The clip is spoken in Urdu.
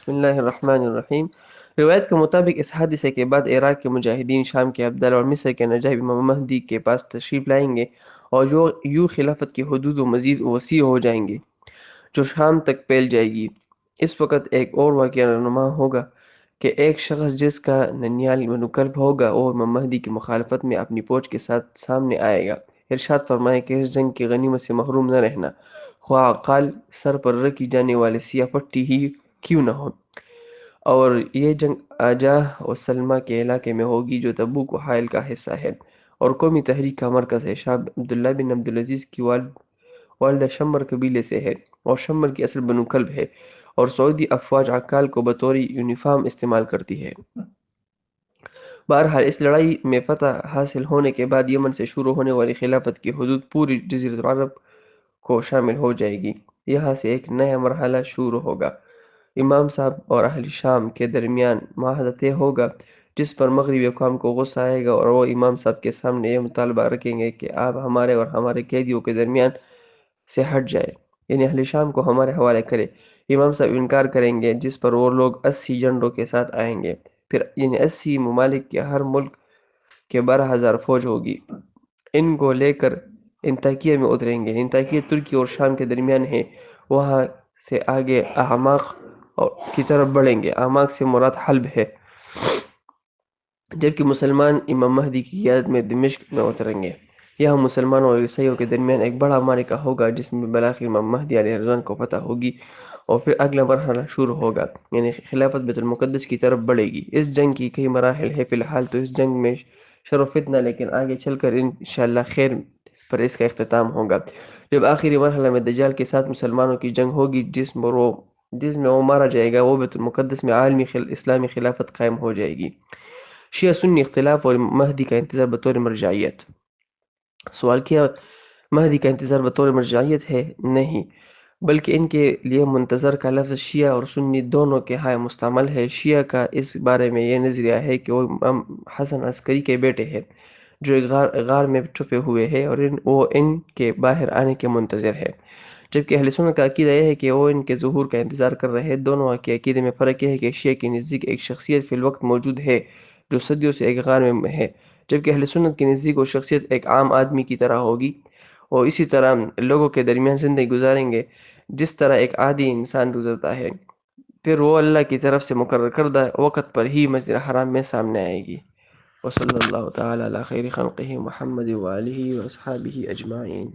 بسم اللہ الرحمن الرحیم۔ روایت کے مطابق اس حادثے کے بعد عراق کے مجاہدین شام کے ابدال اور مصر کے نجائب امام مہدی کے پاس تشریف لائیں گے اور یوں خلافت کی حدود و مزید وسیع ہو جائیں گی جو شام تک پھیل جائے گی۔ اس وقت ایک اور واقعہ رونما ہوگا کہ ایک شخص جس کا ننیال بنو کلب ہوگا وہ امام مہدی کی مخالفت میں اپنی فوج کے ساتھ سامنے آئے گا۔ ارشاد فرمائے کہ اس جنگ کی غنیمت سے محروم نہ رہنا، خواہ قال سر پر رکھی جانے والے سیاہ پٹی ہی کیوں نہ ہو، اور یہ جنگ آجاہ و سلمہ کے علاقے میں ہوگی جو تبوک و حائل کا حصہ ہے اور قومی تحریک کا مرکز ہے۔ شاہ عبداللہ بن عبدالعزیز کی والدہ شمر قبیلے سے ہے اور شمر کی اصل بنو کلب ہے، اور سعودی افواج عقال کو بطور یونیفارم استعمال کرتی ہے۔ بہرحال اس لڑائی میں فتح حاصل ہونے کے بعد یمن سے شروع ہونے والی خلافت کی حدود پوری جزیرۃ العرب کو شامل ہو جائے گی۔ یہاں سے ایک نیا مرحلہ شروع ہوگا۔ امام صاحب اور اہل شام کے درمیان معاہدہ طے ہوگا، جس پر مغربی حکام کو غصہ آئے گا اور وہ امام صاحب کے سامنے یہ مطالبہ رکھیں گے کہ آپ ہمارے اور ہمارے قیدیوں کے درمیان سے ہٹ جائے، یعنی اہل شام کو ہمارے حوالے کرے۔ امام صاحب انکار کریں گے، جس پر وہ لوگ 80 جنڈوں کے ساتھ آئیں گے، پھر یعنی 80 ممالک کے ہر ملک کے 12,000 فوج ہوگی۔ ان کو لے کر انطاکیہ میں اتریں گے۔ انطاکیہ ترکی اور شام کے درمیان ہے۔ وہاں سے آگے اعماق کی طرف بڑھیں گے۔ اعماق سے مراد حلب ہے، جبکہ مسلمان امام مہدی کی قیادت میں دمشق میں اتریں گے۔ یہاں مسلمانوں اور عیسائیوں کے درمیان ایک بڑا معرکہ ہوگا، جس میں بالآخر امام مہدی علیہ السلام کو فتح ہوگی اور پھر اگلا مرحلہ شروع ہوگا، یعنی خلافت بیت المقدس کی طرف بڑھے گی۔ اس جنگ کی کئی مراحل ہیں، فی الحال تو اس جنگ میں شر و فتنہ، لیکن آگے چل کر انشاءاللہ خیر پر اس کا اختتام ہوگا، جب آخری مرحلہ میں دجال کے ساتھ مسلمانوں کی جنگ ہوگی، جس میں وہ مارا جائے گا، وہ بیت المقدس میں عالمی اسلامی خلافت قائم ہو جائے گی۔ شیعہ سنی اختلاف اور مہدی کا انتظار بطور مرجعیت۔ سوال کیا مہدی کا انتظار بطور مرجعیت ہے؟ نہیں، بلکہ ان کے لیے منتظر کا لفظ شیعہ اور سنی دونوں کے ہائے مستعمل ہے۔ شیعہ کا اس بارے میں یہ نظریہ ہے کہ وہ امام حسن عسکری کے بیٹے ہیں، جو ایک غار میں چھپے ہوئے ہیں اور وہ ان کے باہر آنے کے منتظر ہے، جبکہ اہل سنت کا عقیدہ یہ ہے کہ وہ ان کے ظہور کا انتظار کر رہے ہیں۔ دونوں کے عقیدے میں فرق یہ ہے کہ شیعہ کے نزدیک ایک شخصیت فی الوقت موجود ہے جو صدیوں سے ایک غار میں ہے، جبکہ اہل سنت کے نزدیک وہ شخصیت ایک عام آدمی کی طرح ہوگی اور اسی طرح لوگوں کے درمیان زندگی گزاریں گے جس طرح ایک عادی انسان گزرتا ہے، پھر وہ اللہ کی طرف سے مقرر کردہ وقت پر ہی مسجد حرام میں سامنے آئے گی۔ وصلی اللہ تعالی علی خیر خلقہ محمد وآلہ واصحابہ اجمعین۔